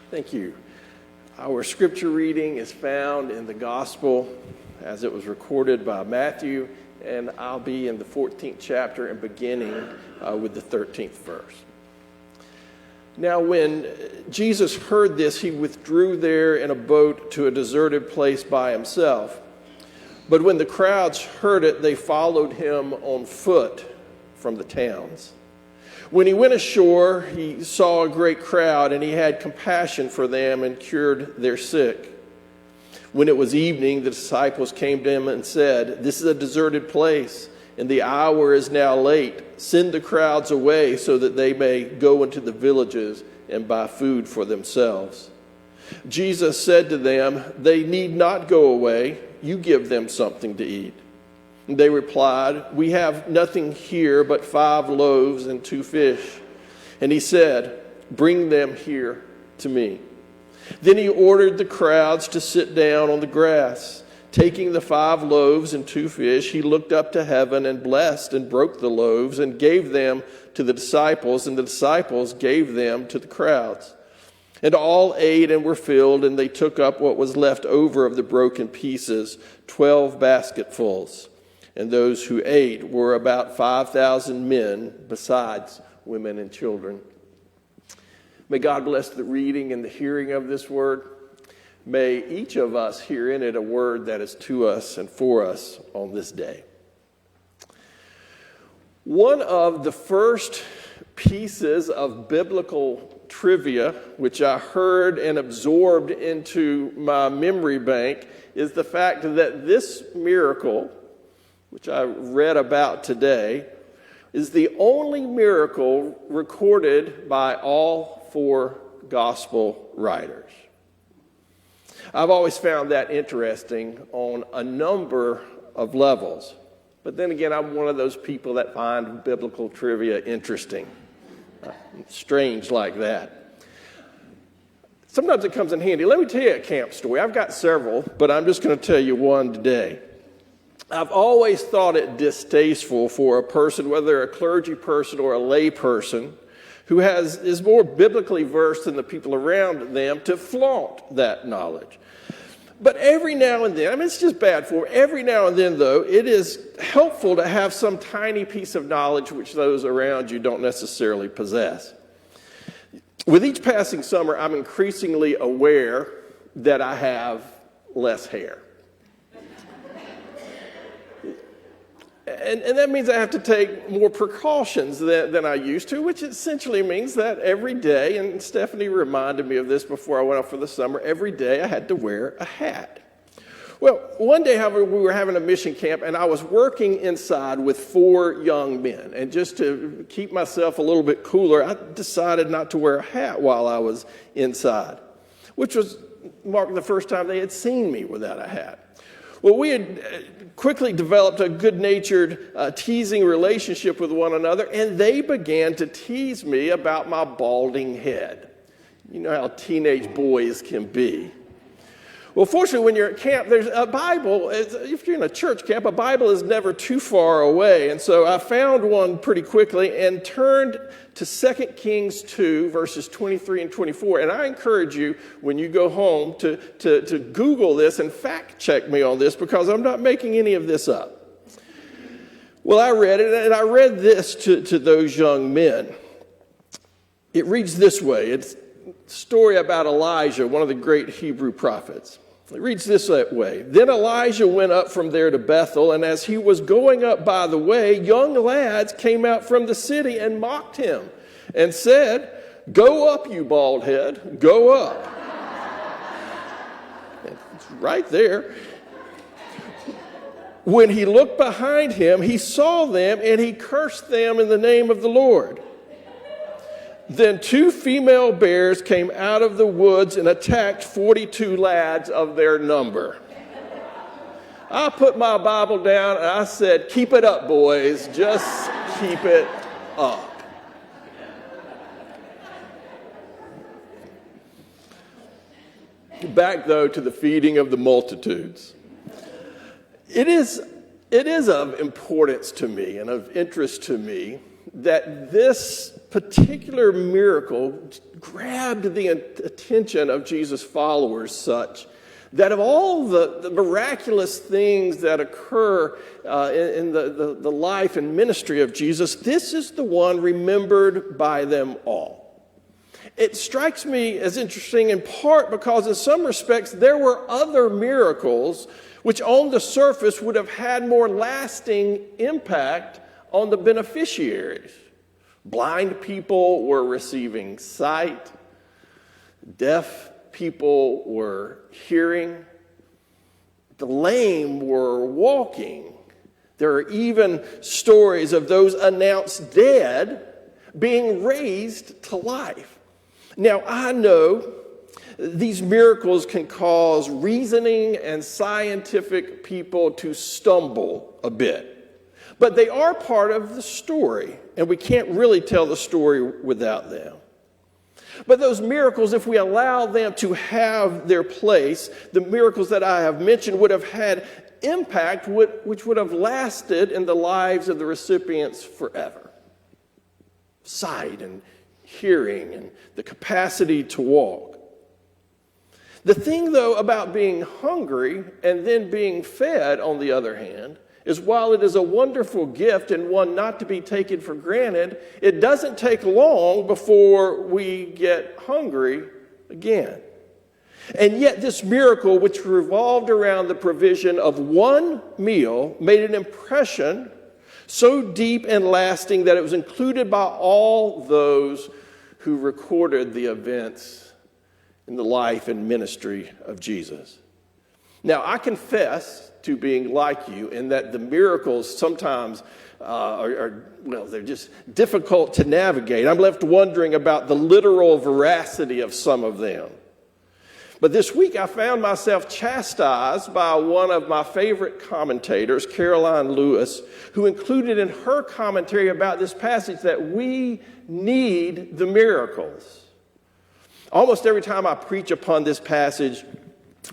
Thank you. Our scripture reading is found in the gospel as it was recorded by Matthew, and I'll be in the 14th chapter and beginning with the 13th verse. Now, when Jesus heard this, he withdrew there in a boat to a deserted place by himself. But when the crowds heard it, they followed him on foot from the towns. When he went ashore, he saw a great crowd, and he had compassion for them and cured their sick. When it was evening, the disciples came to him and said, "This is a deserted place, and the hour is now late. Send the crowds away so that they may go into the villages and buy food for themselves." Jesus said to them, "They need not go away. You give them something to eat." And they replied, "We have nothing here but 5 loaves and 2 fish." And he said, "Bring them here to me." Then he ordered the crowds to sit down on the grass. Taking the 5 loaves and 2 fish, he looked up to heaven and blessed and broke the loaves and gave them to the disciples, and the disciples gave them to the crowds. And all ate and were filled, and they took up what was left over of the broken pieces, 12 basketfuls. And those who ate were about 5,000 men, besides women and children. May God bless the reading and the hearing of this word. May each of us hear in it a word that is to us and for us on this day. One of the first pieces of biblical trivia which I heard and absorbed into my memory bank is the fact that this miracle, which I read about today, is the only miracle recorded by all 4 gospel writers. I've always found that interesting on a number of levels. But then again, I'm one of those people that find biblical trivia interesting. Strange like that. Sometimes it comes in handy. Let me tell you a camp story. I've got several, but I'm just going to tell you one today. I've always thought it distasteful for a person, whether a clergy person or a lay person, who is more biblically versed than the people around them, to flaunt that knowledge. But every now and then, it's just bad form. Every now and then, though, it is helpful to have some tiny piece of knowledge which those around you don't necessarily possess. With each passing summer, I'm increasingly aware that I have less hair. And that means I have to take more precautions than I used to, which essentially means that every day, and Stephanie reminded me of this before I went off for the summer, every day I had to wear a hat. Well, one day, however, we were having a mission camp, and I was working inside with 4 young men. And just to keep myself a little bit cooler, I decided not to wear a hat while I was inside, which was marked the first time they had seen me without a hat. Well, we had quickly developed a good-natured teasing relationship with one another, and they began to tease me about my balding head. You know how teenage boys can be. Well, fortunately, when you're at camp, there's a Bible. If you're in a church camp, a Bible is never too far away. And so I found one pretty quickly and turned to 2 Kings 2, verses 23 and 24. And I encourage you, when you go home, to Google this and fact check me on this, because I'm not making any of this up. Well, I read it, and I read this to those young men. It reads this way. It's a story about Elijah, one of the great Hebrew prophets. It reads this way. Then Elijah went up from there to Bethel, and as he was going up by the way, young lads came out from the city and mocked him and said, "Go up, you bald head, go up." It's right there. When he looked behind him, he saw them, and he cursed them in the name of the Lord. Then 2 female bears came out of the woods and attacked 42 lads of their number. I put my Bible down and I said, "Keep it up, boys. Just keep it up." Back, though, to the feeding of the multitudes. It is of importance to me and of interest to me that this particular miracle grabbed the attention of Jesus' followers such that of all the miraculous things that occur in the life and ministry of Jesus, this is the one remembered by them all. It strikes me as interesting in part because in some respects there were other miracles which on the surface would have had more lasting impact on the beneficiaries. Blind people were receiving sight. Deaf people were hearing. The lame were walking. There are even stories of those announced dead being raised to life. Now, I know these miracles can cause reasoning and scientific people to stumble a bit. But they are part of the story, and we can't really tell the story without them. But those miracles, if we allow them to have their place, the miracles that I have mentioned would have had impact which would have lasted in the lives of the recipients forever. Sight and hearing and the capacity to walk. The thing, though, about being hungry and then being fed, on the other hand, is while it is a wonderful gift and one not to be taken for granted, it doesn't take long before we get hungry again. And yet this miracle, which revolved around the provision of one meal, made an impression so deep and lasting that it was included by all those who recorded the events in the life and ministry of Jesus. Now, I confess to being like you in that the miracles sometimes they're just difficult to navigate. I'm left wondering about the literal veracity of some of them. But this week I found myself chastised by one of my favorite commentators, Caroline Lewis, who included in her commentary about this passage that we need the miracles. Almost every time I preach upon this passage,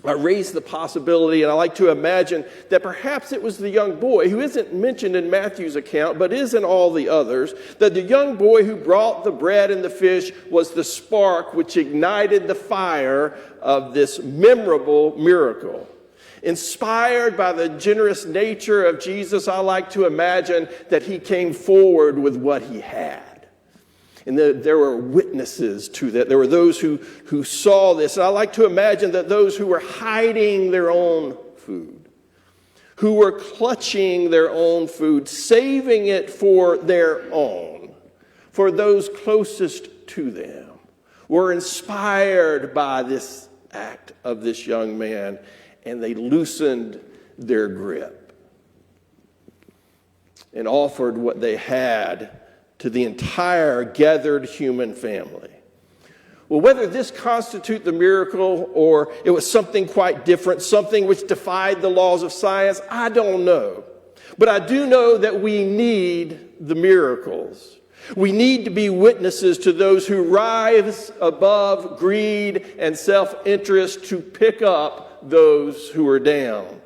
I raise the possibility, and I like to imagine that perhaps it was the young boy who isn't mentioned in Matthew's account, but is in all the others, that the young boy who brought the bread and the fish was the spark which ignited the fire of this memorable miracle. Inspired by the generous nature of Jesus, I like to imagine that he came forward with what he had. And there were witnesses to that. There were those who saw this. And I like to imagine that those who were hiding their own food, who were clutching their own food, saving it for their own, for those closest to them, were inspired by this act of this young man, and they loosened their grip and offered what they had to the entire gathered human family. Well, whether this constitute the miracle or it was something quite different, something which defied the laws of science, I don't know. But I do know that we need the miracles. We need to be witnesses to those who rise above greed and self-interest to pick up those who are down.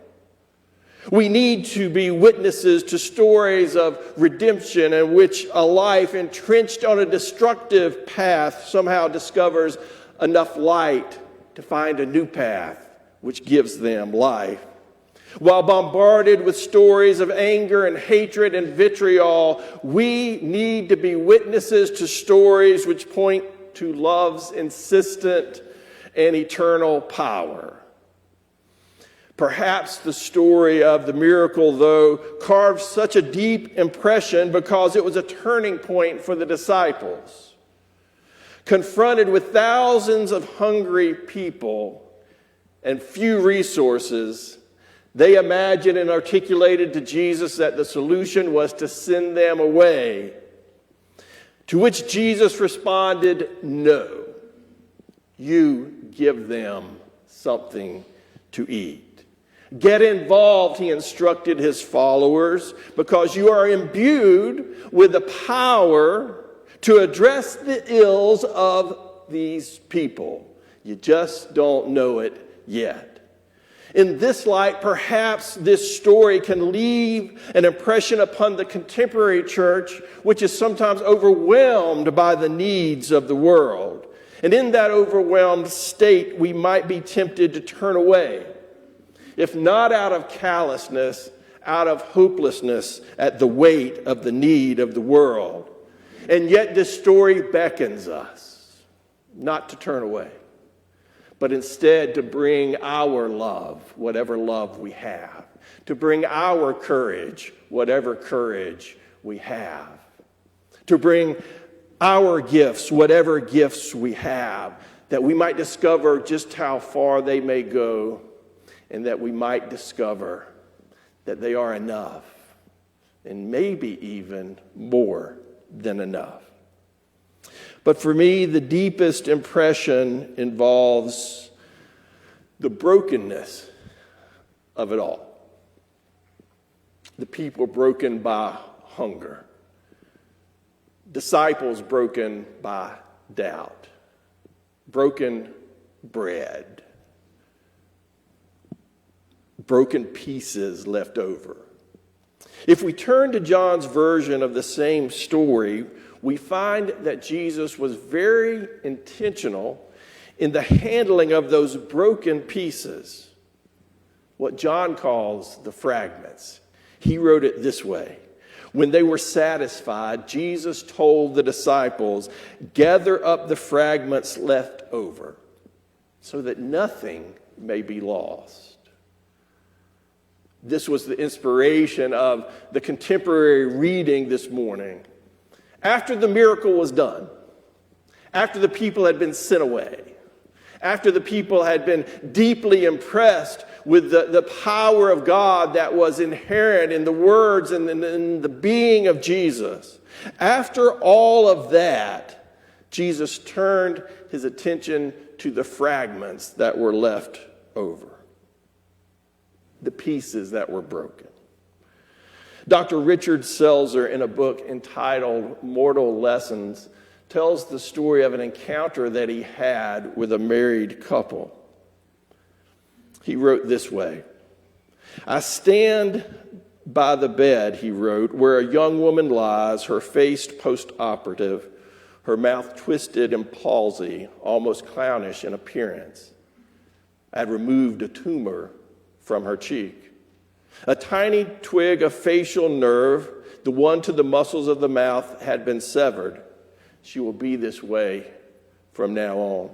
We need to be witnesses to stories of redemption in which a life entrenched on a destructive path somehow discovers enough light to find a new path which gives them life. While bombarded with stories of anger and hatred and vitriol, we need to be witnesses to stories which point to love's insistent and eternal power. Perhaps the story of the miracle, though, carved such a deep impression because it was a turning point for the disciples. Confronted with thousands of hungry people and few resources, they imagined and articulated to Jesus that the solution was to send them away. To which Jesus responded, "No, you give them something to eat." Get involved, he instructed his followers, because you are imbued with the power to address the ills of these people. You just don't know it yet. In this light, perhaps this story can leave an impression upon the contemporary church, which is sometimes overwhelmed by the needs of the world. And in that overwhelmed state, we might be tempted to turn away, if not out of callousness, out of hopelessness at the weight of the need of the world. And yet this story beckons us not to turn away, but instead to bring our love, whatever love we have, to bring our courage, whatever courage we have, to bring our gifts, whatever gifts we have, that we might discover just how far they may go, and that we might discover that they are enough, and maybe even more than enough. But for me, the deepest impression involves the brokenness of it all. The people broken by hunger. Disciples broken by doubt. Broken bread. Broken pieces left over. If we turn to John's version of the same story, we find that Jesus was very intentional in the handling of those broken pieces, what John calls the fragments. He wrote it this way: when they were satisfied, Jesus told the disciples, "Gather up the fragments left over, so that nothing may be lost." This was the inspiration of the contemporary reading this morning. After the miracle was done, after the people had been sent away, after the people had been deeply impressed with the power of God that was inherent in the words and in the being of Jesus, after all of that, Jesus turned his attention to the fragments that were left over, the pieces that were broken. Dr. Richard Selzer, in a book entitled Mortal Lessons, tells the story of an encounter that he had with a married couple. He wrote this way: "I stand by the bed," he wrote, "where a young woman lies, her face post-operative, her mouth twisted in palsy, almost clownish in appearance. I had removed a tumor from her cheek. A tiny twig of facial nerve, the one to the muscles of the mouth, had been severed. She will be this way from now on.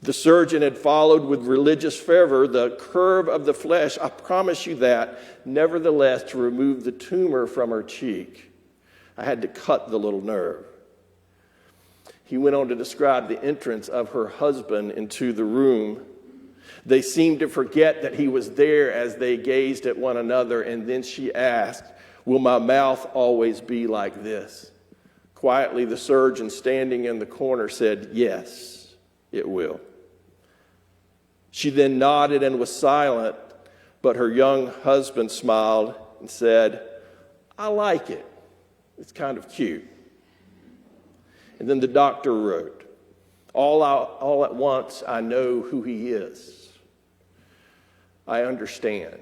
The surgeon had followed with religious fervor the curve of the flesh. I promise you that. Nevertheless, to remove the tumor from her cheek, I had to cut the little nerve." He went on to describe the entrance of her husband into the room. They seemed to forget that he was there as they gazed at one another, and then she asked, "Will my mouth always be like this?" Quietly, the surgeon standing in the corner said, "Yes, it will." She then nodded and was silent, but her young husband smiled and said, "I like it. It's kind of cute." And then the doctor wrote, all at once, I know who he is. I understand,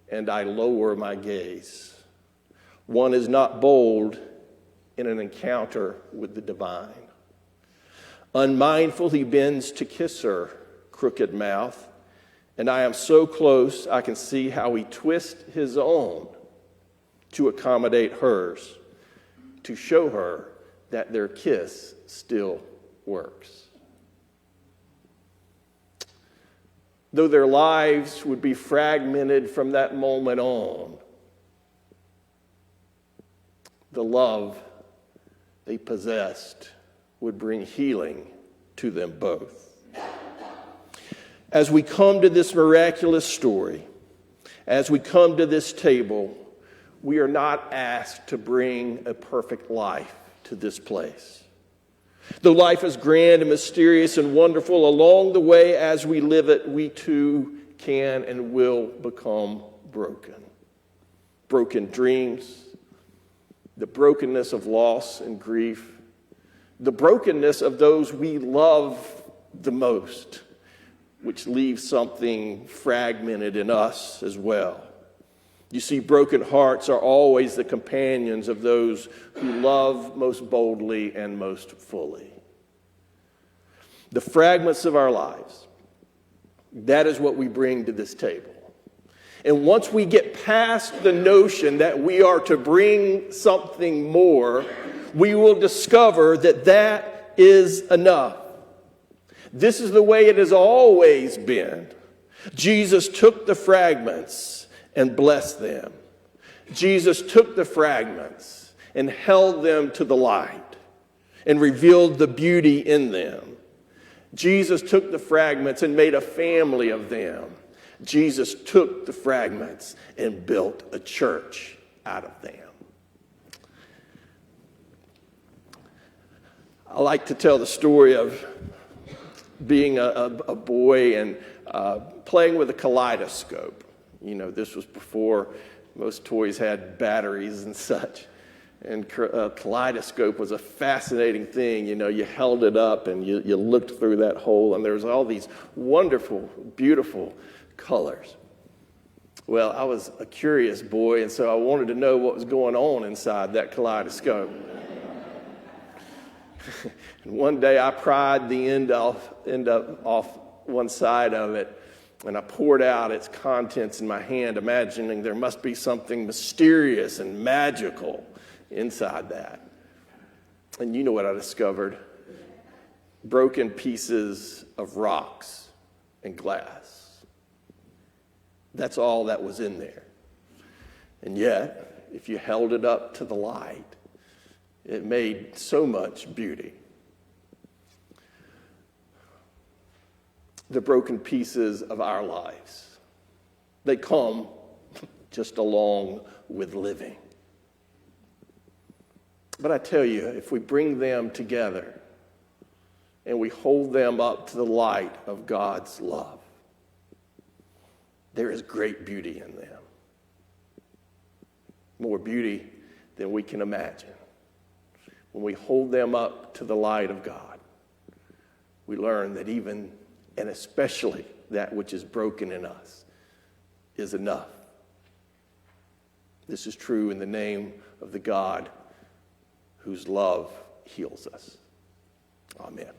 and I lower my gaze. One is not bold in an encounter with the divine. Unmindful, he bends to kiss her crooked mouth, and I am so close I can see how he twists his own to accommodate hers, to show her that their kiss still works. Though their lives would be fragmented from that moment on, the love they possessed would bring healing to them both. As we come to this miraculous story, as we come to this table, we are not asked to bring a perfect life to this place. Though life is grand and mysterious and wonderful, along the way as we live it, we too can and will become broken. Broken dreams, the brokenness of loss and grief, the brokenness of those we love the most, which leaves something fragmented in us as well. You see, broken hearts are always the companions of those who love most boldly and most fully. The fragments of our lives, that is what we bring to this table. And once we get past the notion that we are to bring something more, we will discover that that is enough. This is the way it has always been. Jesus took the fragments and blessed them. Jesus took the fragments and held them to the light and revealed the beauty in them. Jesus took the fragments and made a family of them. Jesus took the fragments and built a church out of them. I like to tell the story of being a boy and playing with a kaleidoscope. You know, this was before most toys had batteries and such. And a kaleidoscope was a fascinating thing. You know, you held it up and you looked through that hole, and there was all these wonderful, beautiful colors. Well, I was a curious boy, and so I wanted to know what was going on inside that kaleidoscope. And one day I pried the end off one side of it, and I poured out its contents in my hand, imagining there must be something mysterious and magical inside that. And you know what I discovered? Broken pieces of rocks and glass. That's all that was in there. And yet, if you held it up to the light, it made so much beauty. The broken pieces of our lives, they come just along with living. But I tell you, if we bring them together and we hold them up to the light of God's love, there is great beauty in them. More beauty than we can imagine. When we hold them up to the light of God, we learn that even and especially that which is broken in us is enough. This is true in the name of the God whose love heals us. Amen.